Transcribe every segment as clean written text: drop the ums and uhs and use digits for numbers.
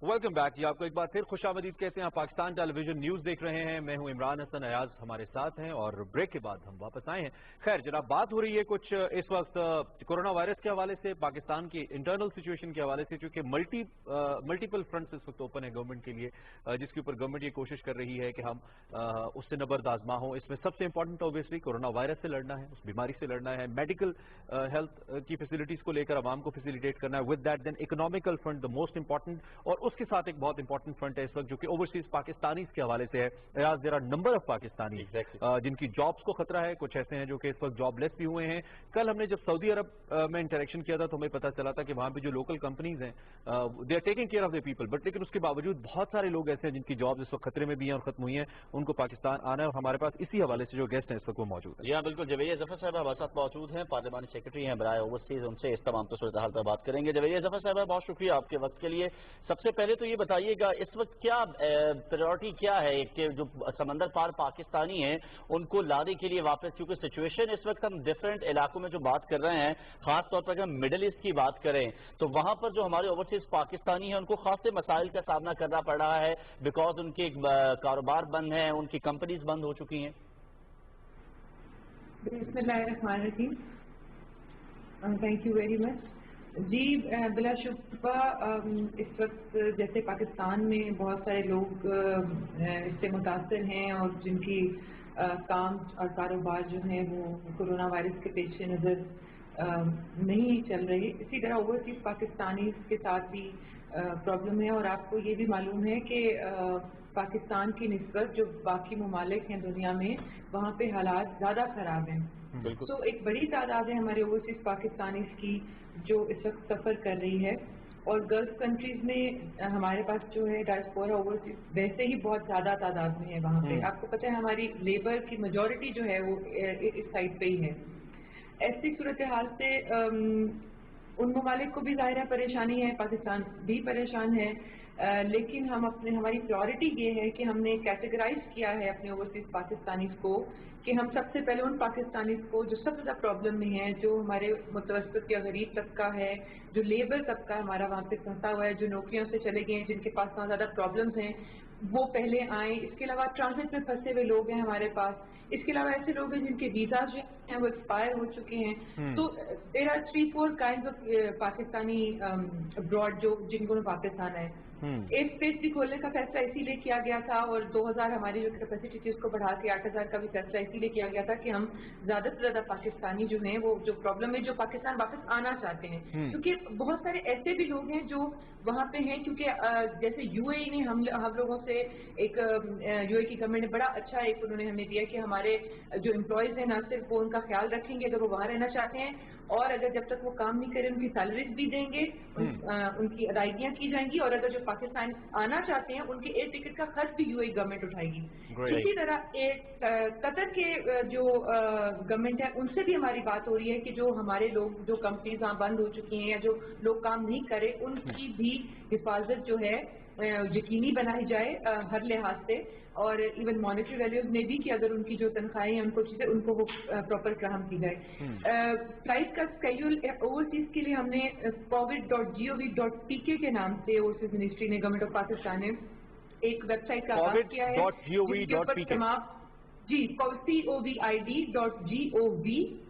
Welcome back जी। आपको एक बार फिर खुशामदीद कहते हैं। आप पाकिस्तान टेलीविजन न्यूज़ देख रहे हैं। मैं हूं इमरान हसन। अयाज हमारे साथ हैं और ब्रेक के बाद हम वापस आए हैं। खैर जनाब, बात हो रही है कुछ इस वक्त कोरोना वायरस के हवाले से, पाकिस्तान की इंटरनल सिचुएशन के हवाले से, क्योंकि मल्टीपल फ्रंट्स इस वक्त ओपन है गवर्नमेंट के लिए, जिसके ऊपर गवर्नमेंट ये कोशिश कर रही है कि हम उससे नबर्द आजमा हो। इसमें सबसे इंपॉर्टेंट ऑब्वियसली कोरोना वायरस से लड़ना है, उस बीमारी से लड़ना है, मेडिकल हेल्थ की फैसिलिटीज को लेकर आवाम को फैसिलिटेट करना है। With that then economical front the most important, और उसके साथ एक बहुत इंपॉर्टेंट फ्रंट है इस वक्त जो कि ओवरसीज पाकिस्तानीज के हवाले से है। There are number of Pakistani जिनकी जॉब्स को खतरा है, कुछ ऐसे हैं जो कि इस वक्त जॉबलेस भी हुए हैं। कल हमने जब सऊदी अरब में इंटरेक्शन किया था तो हमें पता चला था कि वहां पे जो लोकल कंपनीज हैं they are taking care of the people, but लेकिन उसके बावजूद बहुत सारे लोग ऐसे हैं जिनकी जॉब इस वक्त खतरे में भी हैं और खत्म हुई हैं, उनको पाकिस्तान आना है। और हमारे पास इसी हवाले से जो गेस्ट हैं इस वक्त वो मौजूद है। जी हाँ बिल्कुल, जवेरिया जफर साहब हमारे साथ मौजूद हैं, पार्लिमानी सेक्रेटरी हैं बराए ओवरसीज। उनसे इस तमाम सूरत-ए-हाल पर बात करेंगे। जवेरिया जफर साहब, बहुत शुक्रिया आपके वक्त के लिए। सबसे पहले तो ये बताइएगा इस वक्त क्या प्रायोरिटी क्या है कि जो समंदर पार पाकिस्तानी हैं उनको लाने के लिए वापस, क्योंकि सिचुएशन इस वक्त हम डिफरेंट इलाकों में जो बात कर रहे हैं, खास तौर पर अगर हम मिडिल ईस्ट की बात करें तो वहां पर जो हमारे ओवरसीज पाकिस्तानी हैं उनको खासे मसाइल का सामना करना पड़ रहा है, बिकॉज उनके कारोबार बंद हैं, उनकी कंपनीज बंद हो चुकी हैं। बिस्मिल्लाहिर्रहमानिर्रहीम, थैंक यू वेरी मच जी। बिलाशुबा इस वक्त जैसे पाकिस्तान में बहुत सारे लोग इससे मुतासर हैं और जिनकी काम और कारोबार जो है वो कोरोना वायरस के पेश नज़र नहीं चल रही, इसी तरह ओवरसीज पाकिस्तानी के साथ भी प्रॉब्लम है। और आपको ये भी मालूम है कि पाकिस्तान की निस्बत जो बाकी ममालिक हैं दुनिया में, वहाँ पे हालात ज़्यादा ख़राब हैं। तो एक बड़ी तादाद है हमारे ओवरसीज पाकिस्तानी की जो इस वक्त सफ़र कर रही है। और गल्फ कंट्रीज में हमारे पास जो है डायस्पोरा ओवरसीज वैसे ही बहुत ज़्यादा तादाद में है वहाँ पे। आपको पता है हमारी लेबर की मेजॉरिटी जो है वो इस साइड पे ही है। ऐसी सूरत हाल से उन ममालिक को भी ज़ाहिर है परेशानी है, पाकिस्तान भी परेशान है, लेकिन हमारी प्रायोरिटी ये है कि हमने कैटेगराइज किया है अपने ओवरसीज पाकिस्तानीज को कि हम सबसे पहले उन पाकिस्तानीज को जो सबसे ज़्यादा प्रॉब्लम में है, जो हमारे मुतवस्सित या गरीब तबका है, जो लेबर तबका हमारा वहाँ पे फंसा हुआ है, जो नौकरियों से चले गए हैं, जिनके पास बहुत ज़्यादा प्रॉब्लम्स हैं, वो पहले आए। इसके अलावा ट्रांजिट में फंसे हुए लोग हैं हमारे पास। इसके अलावा ऐसे लोग हैं जिनके वीजा जो हैं वो एक्सपायर हो चुके हैं। तो there are 3-4 kinds of Pakistani abroad जो जिनको वापस आना है। एक स्पेस भी खोलने का फैसला इसीलिए किया गया था और 2000 हमारी जो कैपेसिटी थी उसको बढ़ा के 8000 का भी फैसला इसीलिए किया गया था कि हम ज्यादा से ज्यादा पाकिस्तानी जो हैं वो जो प्रॉब्लम है, जो पाकिस्तान वापस आना चाहते हैं, क्योंकि बहुत सारे ऐसे भी लोग हैं जो वहाँ पे हैं, क्योंकि जैसे यूएई ने हम लोगों से एक यूएई की गवर्नमेंट ने बड़ा अच्छा एक उन्होंने हमें दिया कि हमारे जो एम्प्लॉयज हैं ना सिर्फ वो उनका ख्याल रखेंगे अगर वो वहाँ रहना चाहते हैं, और अगर जब तक वो काम नहीं करें उनकी सैलरीज भी देंगे, उनकी अदायगियाँ की जाएंगी, और अगर जो पाकिस्तान आना चाहते हैं उनके एयर टिकट का खर्च भी यूएई गवर्नमेंट उठाएगी। इसी तरह एक कतर के जो गवर्नमेंट है उनसे भी हमारी बात हो रही है कि जो हमारे लोग जो कंपनीज वहाँ बंद हो चुकी हैं या जो लोग काम नहीं करे उनकी भी हिफाजत जो है यकीनी बनाई जाए हर लिहाज से, और इवन मॉनेटरी वैल्यूज में भी कि अगर उनकी जो तनख्वाहें हैं उनको चीजें उनको वो प्रॉपर फ्राहम की जाए। फ्लाइट का स्केड्यूल ओवरसीज के लिए हमने covid.gov.pk के नाम से ओवरसीज मिनिस्ट्री ने गवर्नमेंट ऑफ पाकिस्तान ने एक वेबसाइट का आगाज किया है covid.gov.pk जी covid.gov.pk।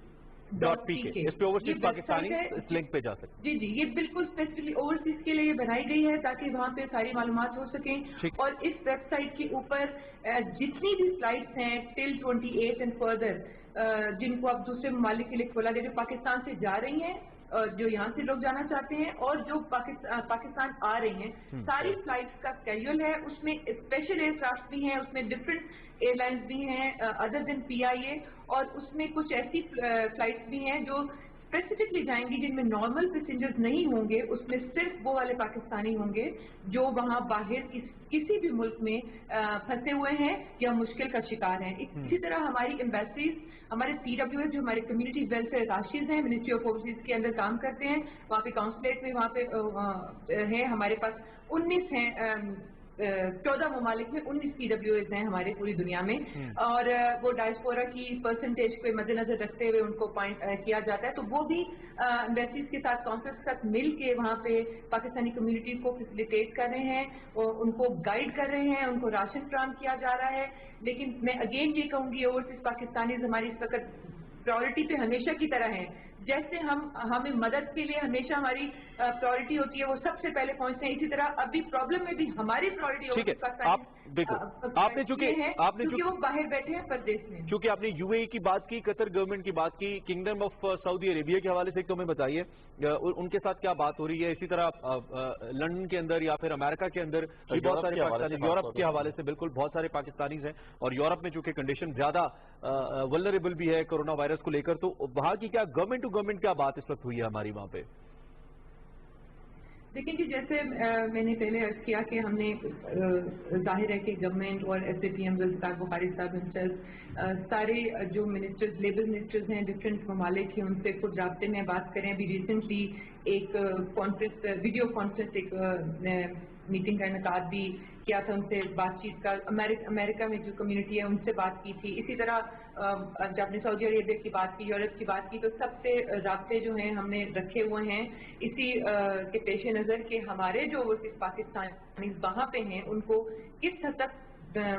इस पे ओवरसीज पाकिस्तानी इस लिंक पे जा सकते जी जी, ये बिल्कुल स्पेसिफिकली ओवरसीज के लिए बनाई गई है ताकि वहाँ पे सारी मालूमात हो सकें। और इस वेबसाइट के ऊपर जितनी भी फ्लाइट्स हैं टिल 28 एंड फर्दर जिनको अब दूसरे ममालिक के लिए खोला गया, जो पाकिस्तान से जा रही हैं, जो यहाँ से लोग जाना चाहते हैं और जो पाकिस्तान आ रही हैं, सारी फ्लाइट्स का स्केड्यूल है। उसमें स्पेशल एयरक्राफ्ट भी हैं, उसमें डिफरेंट एयरलाइंस भी हैं अदर देन PIA, और उसमें कुछ ऐसी फ्लाइट्स भी हैं जो स्पेसिफिकली जाएंगी जिनमें नॉर्मल पैसेंजर्स नहीं होंगे, उसमें सिर्फ वो वाले पाकिस्तानी होंगे जो वहाँ बाहर किसी भी मुल्क में फंसे हुए हैं या मुश्किल का शिकार हैं। इसी तरह हमारी एम्बेसीज, हमारे CWS जो हमारे कम्युनिटी वेलफेयर राशिद हैं, मिनिस्ट्री ऑफ ओवरसीज के अंदर काम करते हैं, वहाँ पे काउंसलेट में वहाँ पे है हमारे पास 19 हैं 14 ممالک میں 19 PWAs ہیں ہمارے پوری دنیا میں، اور وہ ڈائسپورا کی پرسنٹیج کو مد نظر رکھتے ہوئے ان کو کیا جاتا ہے، تو وہ بھی ایمبیسیز کے ساتھ کونسلز کے ساتھ مل کے وہاں پہ پاکستانی کمیونٹی کو فیسیلیٹیٹ کر رہے ہیں، ان کو گائیڈ کر رہے ہیں، ان کو راشن فراہم کیا جا رہا ہے. لیکن میں اگین یہ کہوں گی اوورسیز پاکستانیز ہماری اس وقت پرائورٹی پہ ہمیشہ کی طرح ہیں. جیسے ہمیں مدد کے لیے ہمیشہ ہماری پرائورٹی ہوتی ہے، وہ سب سے پہلے پہنچتے ہیں، اسی طرح ابھی پرابلم میں بھی ہماری پرائورٹی کیونکہ وہ باہر بیٹھے ہیں پردیش میں. چونکہ آپ نے UAE کی بات کی، قطر گورنمنٹ کی بات کی، کنگڈم آف سعودی عربیہ کے حوالے سے تو ہمیں بتائیے ان کے ساتھ کیا بات ہو رہی ہے. اسی طرح لندن کے اندر یا پھر امریکہ کے اندر بہت سارے پاکستانی، یورپ کے حوالے سے بالکل بہت سارے پاکستانیز ہیں، اور یورپ میں چونکہ کنڈیشن زیادہ ولنریبل بھی ہے کورونا وائرس کو لے کر، تو وہاں کی کیا گورنمنٹ ٹو گورنمنٹ کیا بات اس وقت ہوئی ہے ہماری وہاں پہ؟ دیکھیں جی، جیسے میں نے پہلے عرض کیا کہ ہم نے ظاہر ہے کہ گورنمنٹ اور SAPM ذوالفقار بخاری صاحب سارے جو منسٹرز، لیبر منسٹرز ہیں ڈفرینٹ ممالک ہیں، ان سے خود رابطے میں بات کریں. ابھی ریسنٹلی ایک کانفرنس، ویڈیو کانفرنس، ایک میٹنگ کا انعقاد بھی کیا تھا، ان سے بات چیت کا، امریکہ میں جو کمیونٹی ہے ان سے بات کی تھی. اسی طرح جب نے سعودی عربیہ کی بات کی، یورپ کی بات کی، تو سب سے رابطے جو ہیں ہم نے رکھے ہوئے ہیں اسی کے پیش نظر کہ ہمارے جو پاکستانی وہاں پہ ہیں ان کو کس حد تک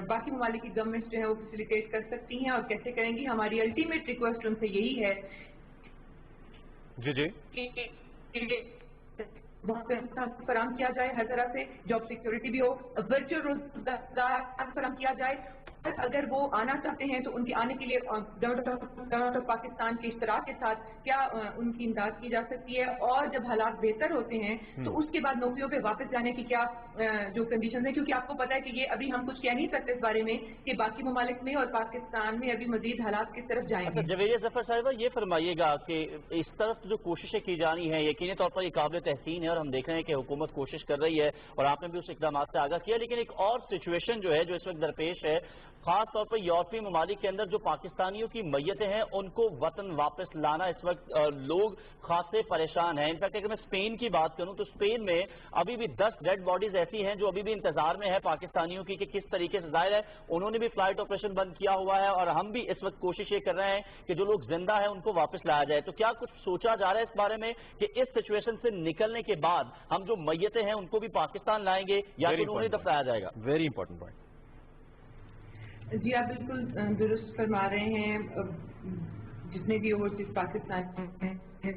باقی ممالک کی گورنمنٹ جو ہے وہ فیسیلیٹیٹ کر سکتی ہیں اور کیسے کریں گی. ہماری الٹیمیٹ ریکویسٹ ان سے یہی ہے وہاں پہ فراہم کیا جائے، ہر طرح سے جاب سیکورٹی بھی ہو، ورچوئل روزگار فراہم کیا جائے. اگر وہ آنا چاہتے ہیں تو ان کے آنے کے لیے گورنمنٹ آف پاکستان کے اشتراک کے ساتھ کیا ان کی امداد کی جا سکتی ہے، اور جب حالات بہتر ہوتے ہیں تو اس کے بعد نوکریوں پہ واپس جانے کی کیا جو کنڈیشنز ہیں، کیونکہ آپ کو پتا ہے کہ یہ ابھی ہم کچھ کہہ نہیں سکتے اس بارے میں کہ باقی ممالک میں اور پاکستان میں ابھی مزید حالات کس طرف جائیں گے. جویریہ ظفر صاحبہ، یہ فرمائیے گا کہ اس طرف جو کوششیں کی جانی ہیں یقینی طور پر یہ قابل تحسین ہے، اور ہم دیکھ رہے ہیں کہ حکومت کوشش کر رہی ہے اور آپ نے بھی اس اقدامات سے آگاہ کیا، لیکن ایک اور سچویشن جو ہے جو اس وقت درپیش ہے، خاص طور پر یورپی ممالک کے اندر جو پاکستانیوں کی میتیں ہیں ان کو وطن واپس لانا اس وقت لوگ خاصے پریشان ہیں. انفیکٹ اگر میں اسپین کی بات کروں تو اسپین میں ابھی بھی 10 ڈیڈ باڈیز ایسی ہیں جو ابھی بھی انتظار میں ہے پاکستانیوں کی کہ کس طریقے سے، ظاہر ہے انہوں نے بھی فلائٹ آپریشن بند کیا ہوا ہے، اور ہم بھی اس وقت کوشش یہ کر رہے ہیں کہ جو لوگ زندہ ہیں ان کو واپس لایا جائے. تو کیا کچھ سوچا جا رہا ہے اس بارے میں کہ اس سچویشن سے نکلنے کے بعد ہم جو میتیں ہیں ان کو بھی پاکستان لائیں گے یا پھر انہیں دفنایا جائے گا؟ Very important point. جی آپ بالکل درست فرما رہے ہیں. جتنے بھی اوورسیز پاکستان ہیں یہ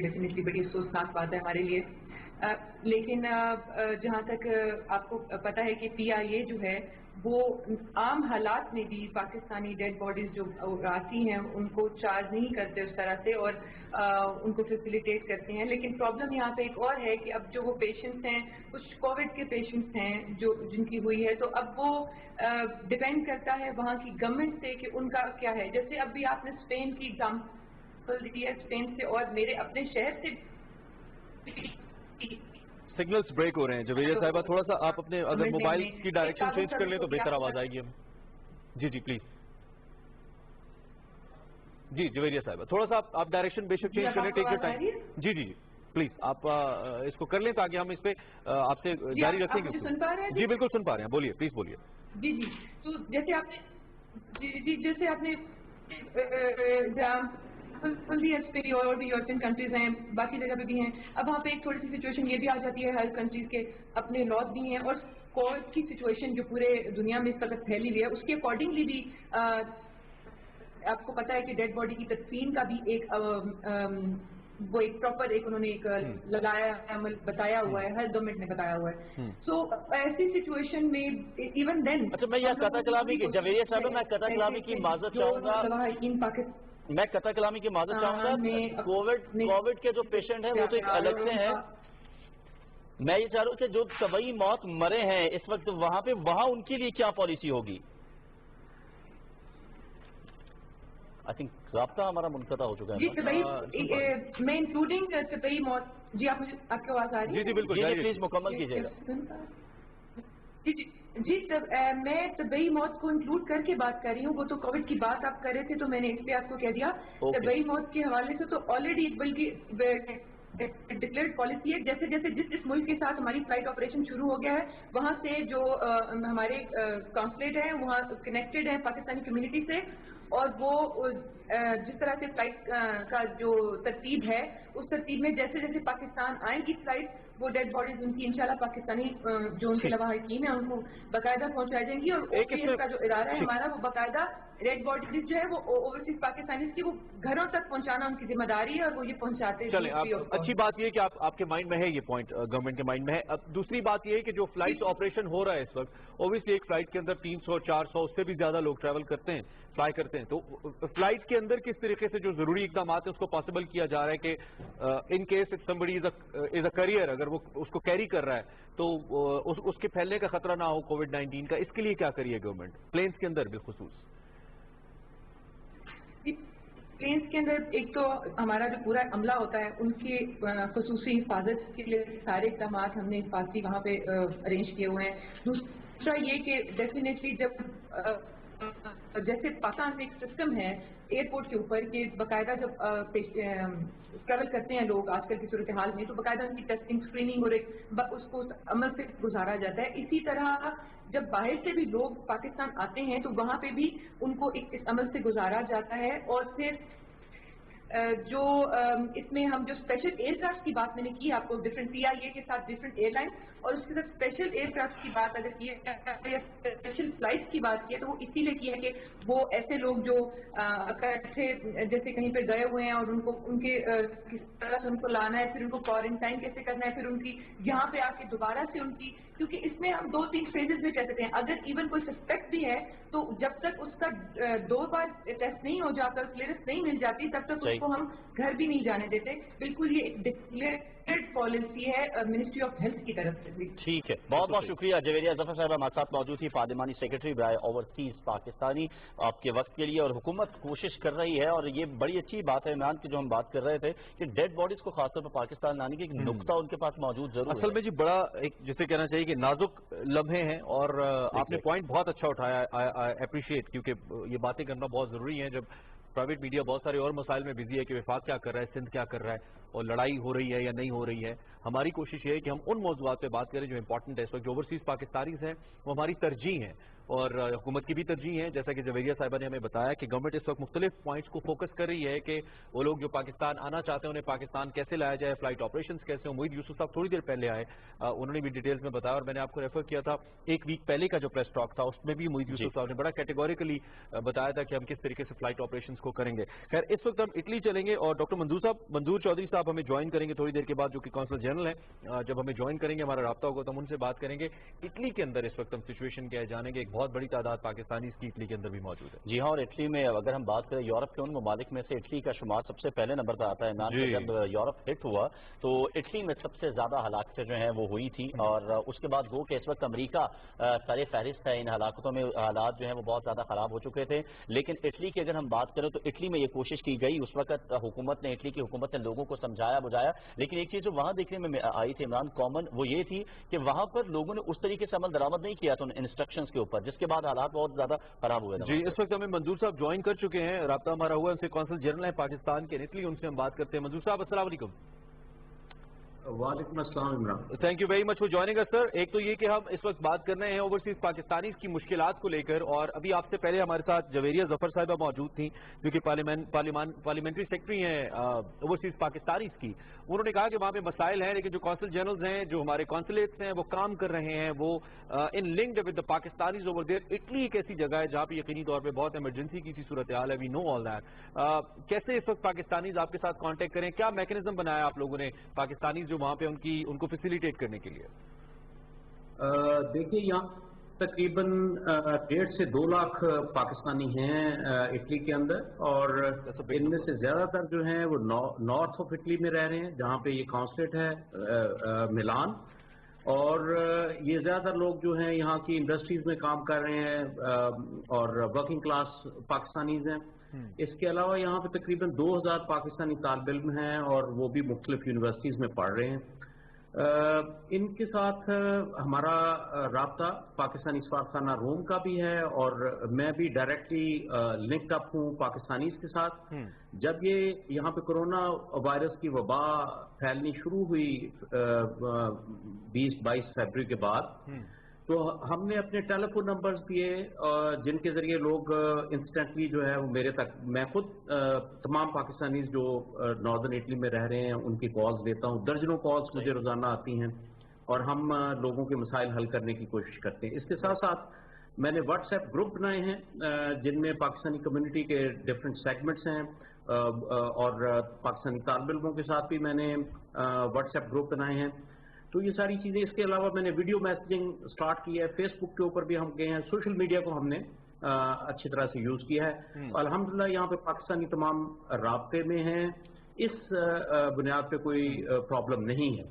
ڈیفینیٹلی بڑی افسوسناک بات ہے ہمارے لیے. لیکن جہاں تک آپ کو پتا ہے کہ PIA جو ہے وہ عام حالات میں بھی پاکستانی ڈیڈ باڈیز جو آتی ہیں ان کو چارج نہیں کرتے اس طرح سے، اور ان کو فیسیلیٹیٹ کرتے ہیں. لیکن پرابلم یہاں پہ ایک اور ہے کہ اب جو وہ پیشنٹس ہیں، کچھ کووڈ کے پیشنٹس ہیں جن کی ہوئی ہے، تو اب وہ ڈپینڈ کرتا ہے وہاں کی گورنمنٹ سے کہ ان کا کیا ہے. جیسے ابھی آپ نے اسپین کی ایگزامپل دی ہے، اسپین سے اور میرے اپنے شہر سے سگنلز بریک ہو رہے ہیں. جویریہ صاحبہ تھوڑا سا آپ اپنے اگر موبائل کی ڈائریکشن چینج کر لیں تو بہتر آواز آئے گی ہم. جی پلیز. جی جویریہ صاحبہ تھوڑا سا آپ ڈائریکشن بے شک چینج کر لیں، ٹیک یور ٹائم. جی پلیز آپ اس کو کر لیں تاکہ ہم اس پہ آپ سے جاری رکھیں گے. جی بالکل سن پا رہے ہیں، بولیے پلیز بولیے. جی تو جیسے آپ نے اور بھی یورپین کنٹریز ہیں، باقی جگہ پہ بھی ہیں. اب وہاں پہ ایک تھوڑی سی سچویشن یہ بھی آ جاتی ہے، ہر کنٹریز کے اپنے لاز بھی ہیں، اور کووڈ کی سچویشن جو پورے دنیا میں اس وقت پھیلی ہوئی ہے اس کے اکارڈنگلی بھی آپ کو پتا ہے کہ ڈیڈ باڈی کی تدفین کا بھی ایک وہ ایک پراپر ایک انہوں نے ایک لگایا عمل بتایا ہوا ہے، ہر گورنمنٹ نے بتایا ہوا ہے. سو ایسی سچویشن میں ایون دین میں یہ قطع کلامی کی جویریہ صاحبہ میں قطع کلامی کی معذرت چاہوں گا، میں قطع کلامی کی معذرت چاہوں گا. کووڈ کے جو پیشنٹ ہیں وہ تو ایک الگ سے ہیں. میں یہ چاہ رہا ہوں کہ جو طبعی موت مرے ہیں اس وقت وہاں پہ، وہاں ان کے لیے کیا پالیسی ہوگی؟ آئی تھنک رابطہ ہمارا منقطع ہو چکا ہے. میں انکلوڈنگ طبعی موت. جی آپ کی آواز آ رہی ہے؟ جی بالکل پلیز مکمل کیجیے گا. جی میں طبعی موت کو انکلوڈ کر کے بات کر رہی ہوں. وہ تو کووڈ کی بات آپ کر رہے تھے تو میں نے اس پہ آپ کو کہہ دیا. طبعی موت کے حوالے سے تو آلریڈی بلکہ डिक्लेयर्ड पॉलिसी है। जैसे जैसे जिस मुल्क के साथ हमारी फ्लाइट ऑपरेशन शुरू हो गया है, वहाँ से जो हमारे कॉन्सुलेट हैं वहाँ कनेक्टेड हैं पाकिस्तानी कम्युनिटी से, और वो जिस तरह से फ्लाइट का जो तरतीब है, उस तरतीब में जैसे जैसे पाकिस्तान आएंगी फ्लाइट, वो डेड बॉडीज उनकी इंशाल्लाह पाकिस्तानी जो उनके लवाहिकीन है उनको बाकायदा पहुंचाई जाएंगी। और ओपीएस का जो इरादा है हमारा, वो बाकायदा डेड बॉडीज जो है वो ओवरसीज पाकिस्तानी की वो घरों तक पहुंचाना उनकी जिम्मेदारी है, और वो ये पहुंचाते हैं। चलें, अच्छी बात ये है कि आपके माइंड में है ये पॉइंट, गवर्नमेंट के माइंड में है। अब दूसरी बात ये है कि जो फ्लाइट ऑपरेशन हो रहा है इस वक्त, ओबियसली एक फ्लाइट के अंदर 300, 400, उससे भी ज्यादा लोग ट्रैवल करते हैं, फ्लाई करते हैं। तो फ्लाइट के अंदर किस तरीके से जो जरूरी इकदाम है उसको पॉसिबल किया जा रहा है कि इन case if somebody is a career, अगर वो उसको कैरी कर रहा है तो उसके फैलने का खतरा ना हो कोविड-19 का, इसके लिए क्या करिए गवर्नमेंट प्लेन्स के अंदर बिलखुसूस? प्लेन्स के अंदर एक तो हमारा जो पूरा अमला होता है उनकी खसूसी हिफाजत के लिए सारे इक़दाम हमने हिफाजती वहाँ पे अरेंज किए हुए हैं। दूसरा ये कि डेफिनेटली जब जैसे पाकिस्तान में एक सिस्टम है एयरपोर्ट के ऊपर कि बाकायदा जब ट्रैवल करते हैं लोग आजकल की सूरत हाल में, तो बाकायदा उनकी टेस्टिंग, स्क्रीनिंग और उसको अमल से गुजारा जाता है। इसी तरह जब बाहर से भी लोग पाकिस्तान आते हैं तो वहाँ पे भी उनको इस अमल से गुजारा जाता है। और फिर जो इसमें हम जो स्पेशल एयरक्राफ्ट की बात मैंने की आपको, डिफरेंट PIA के साथ डिफरेंट एयरलाइन, और उसके साथ स्पेशल एयरक्राफ्ट की बात अगर की है, स्पेशल फ्लाइट्स की बात की है, तो वो इसीलिए की है कि वो ऐसे लोग जो जैसे कहीं पे गए हुए हैं और उनको उनके किस तरह से उनको लाना है, फिर उनको क्वारंटाइन कैसे करना है, फिर उनकी यहाँ पे आके दोबारा से उनकी, क्योंकि इसमें हम 2-3 फेजेस में कह सकते हैं। अगर इवन कोई सस्पेक्ट भी है तो जब तक उसका 2 बार टेस्ट नहीं हो जाता, क्लियरेंस नहीं मिल जाती, तब तक उसको हम घर भी नहीं जाने देते। बिल्कुल ये एक डिक्लेयर्ड पॉलिसी है मिनिस्ट्री ऑफ हेल्थ की तरफ से भी। ठीक है, बहुत बहुत शुक्रिया। जवेरिया जफर साहब हमारे साथ मौजूद थी, पार्लिमानी सेक्रेटरी बराए ओवरसीज पाकिस्तानी, आपके वक्त के लिए। और हुकूमत कोशिश कर रही है, और ये बड़ी अच्छी बात है इमरान की जो हम बात कर रहे थे कि डेड बॉडीज को खासतौर पर पाकिस्तान लाने की एक नुक्ता उनके पास मौजूद जरूर असल में जी बड़ा एक जिसे कहना चाहिए कि नाजुक लम्हे हैं, और आपने पॉइंट बहुत अच्छा उठाया, आई अप्रिशिएट, क्योंकि ये बातें करना बहुत जरूरी है जब प्राइवेट मीडिया बहुत सारे और मसाइल में बिजी है कि वफाक क्या कर रहा है, सिंध क्या कर रहा है, और लड़ाई हो रही है या नहीं हो रही है। हमारी कोशिश ये है कि हम उन मौजूदात पे बात करें जो इंपॉर्टेंट है। इस वक्त जो ओवरसीज पाकिस्तानीज हैं वो हमारी तरजीह हैं, और हुकूमत की भी तरजीह है। जैसा कि जवेरिया साहिबा ने हमें बताया कि गवर्नमेंट इस वक्त मुख्तलिफ पॉइंट्स को फोकस कर रही है कि वो लोग जो पाकिस्तान आना चाहते हैं उन्हें पाकिस्तान कैसे लाया जाए, फ्लाइट ऑपरेशन कैसे हो। मोईद यूसुफ साहब थोड़ी देर पहले आए, उन्होंने भी डिटेल्स में बताया, और मैंने आपको रेफर किया था एक वीक पहले का जो प्रेस टॉक था उसमें भी मोईद यूसुफ साहब ने बड़ा कैटेगोरिकली बताया था कि हम किस तरीके से फ्लाइट ऑपरेशन को करेंगे। खैर, इस वक्त हम इटली चलेंगे और डॉक्टर मंजूर चौधरी साहब हमें ज्वाइन करेंगे थोड़ी देर के बाद, जो कि कौंसल जनरल है। जब हमें ज्वाइन करेंगे, हमारा राब्ता होगा तो हम उनसे बात करेंगे इटली के अंदर इस वक्त हम सिचुएशन क्या है जानेंगे। एक बहुत बड़ी तादाद पाकिस्तानी की इटली के अंदर भी मौजूद है। जी हाँ, और इटली में अगर हम बात करें यूरोप के उन ममालिक में से इटली का शुमार सबसे पहले नंबर पर आता है। जब यूरोप हिट हुआ तो इटली में सबसे ज्यादा हलाकतें जो हैं वो हुई थी, और उसके बाद गो कि इस वक्त अमरीका सरे फहरिस्त है इन हलाकतों में। हालात जो हैं वो बहुत ज्यादा खराब हो चुके थे, लेकिन इटली की अगर हम बात करें तो इटली में ये कोशिश की गई, उस वक्त हुकूमत ने, इटली की हुकूमत ने लोगों को समझाया बुझाया, लेकिन एक चीज जो वहां देखने में आई थी इमरान कॉमन, वो ये थी कि वहां पर लोगों ने उस तरीके से अमल दरामद नहीं किया था उन इंस्ट्रक्शंस के ऊपर, जिसके बाद हालात बहुत ज्यादा खराब हुए। जी, इस वक्त हमें मंजूर साहब ज्वाइन कर चुके हैं, राब्ता हमारा हुआ उनसे, कौंसल जनरल है पाकिस्तान के इटली, उनसे हम बात करते हैं। मंजूर साहब अस्सलाम वालेकुम। वालेकुम अस्सलाम Imran. Thank you very much for joining us sir. एक तो ये कि हम इस वक्त बात कर रहे हैं ओवरसीज पाकिस्तानीज की मुश्किलात को लेकर, और अभी आपसे पहले हमारे साथ जवेरिया जफर साहिबा मौजूद थी जो कि पार्लियामेंट्री सेक्रेटरी हैं ओवरसीज पाकिस्तानीज की। उन्होंने कहा कि वहाँ पे मसाइल हैं, लेकिन जो कौंसल जनरल्स हैं, जो हमारे कौंसलेट्स हैं, वो काम कर रहे हैं, वो in linked with the Pakistanis over there. Italy एक ऐसी जगह है जहाँ पे यकीनी तौर पे बहुत इमरजेंसी की सी सूरत हाल है, वी नो ऑल दैट। कैसे इस वक्त पाकिस्तानीज आपके साथ कांटेक्ट करें, क्या मैकेनिज्म बनाया आप लोगों ने पाकिस्तानीज जो वहाँ पे उनको फैसिलिटेट करने के लिए? देखिए, यहाँ तकरीबन 1.5 से 2 लाख पाकिस्तानी हैं इटली के अंदर, और इनमें से ज्यादातर जो हैं वो नॉर्थ ऑफ इटली में रह रहे हैं, जहाँ पे ये कॉन्सुलेट है मिलान, और ये ज्यादातर लोग जो हैं यहाँ की इंडस्ट्रीज में काम कर रहे हैं और वर्किंग क्लास पाकिस्तानीज हैं। इसके अलावा यहाँ पे तकरीबन 2000 पाकिस्तानी तालिब इल्म हैं, और वो भी मुख्तलिफ यूनिवर्सिटीज में पढ़ रहे हैं। इनके साथ हमारा राब्ता पाकिस्तानी सफारतखाना रोम का भी है और मैं भी डायरेक्टली लिंक अप हूँ पाकिस्तानीज के साथ। जब ये यहाँ पे कोरोना वायरस की वबा फैलनी शुरू हुई 20-22 फरवरी के बाद, तो हमने अपने टेलीफोन नंबर्स दिए जिनके जरिए लोग इंस्टेंटली जो है वो मेरे तक, मैं खुद तमाम पाकिस्तानीज जो नॉर्दर्न इटली में रह रहे हैं उनकी कॉल्स लेता हूँ। दर्जनों कॉल्स मुझे रोजाना आती हैं और हम लोगों के मसाइल हल करने की कोशिश करते हैं। इसके साथ साथ मैंने व्हाट्सएप ग्रुप बनाए हैं जिनमें पाकिस्तानी कम्युनिटी के डिफरेंट सेगमेंट्स हैं और पाकिस्तानी तालिब इल्मों के साथ भी मैंने व्हाट्सएप ग्रुप बनाए हैं। तो ये सारी चीजें, इसके अलावा मैंने वीडियो मैसेजिंग स्टार्ट की है, फेसबुक के ऊपर भी हम गए हैं, सोशल मीडिया को हमने अच्छी तरह से यूज किया है। अल्हम्दुलिल्लाह यहाँ पे पाकिस्तानी तमाम राब्ते में हैं, इस बुनियाद पे कोई प्रॉब्लम नहीं है।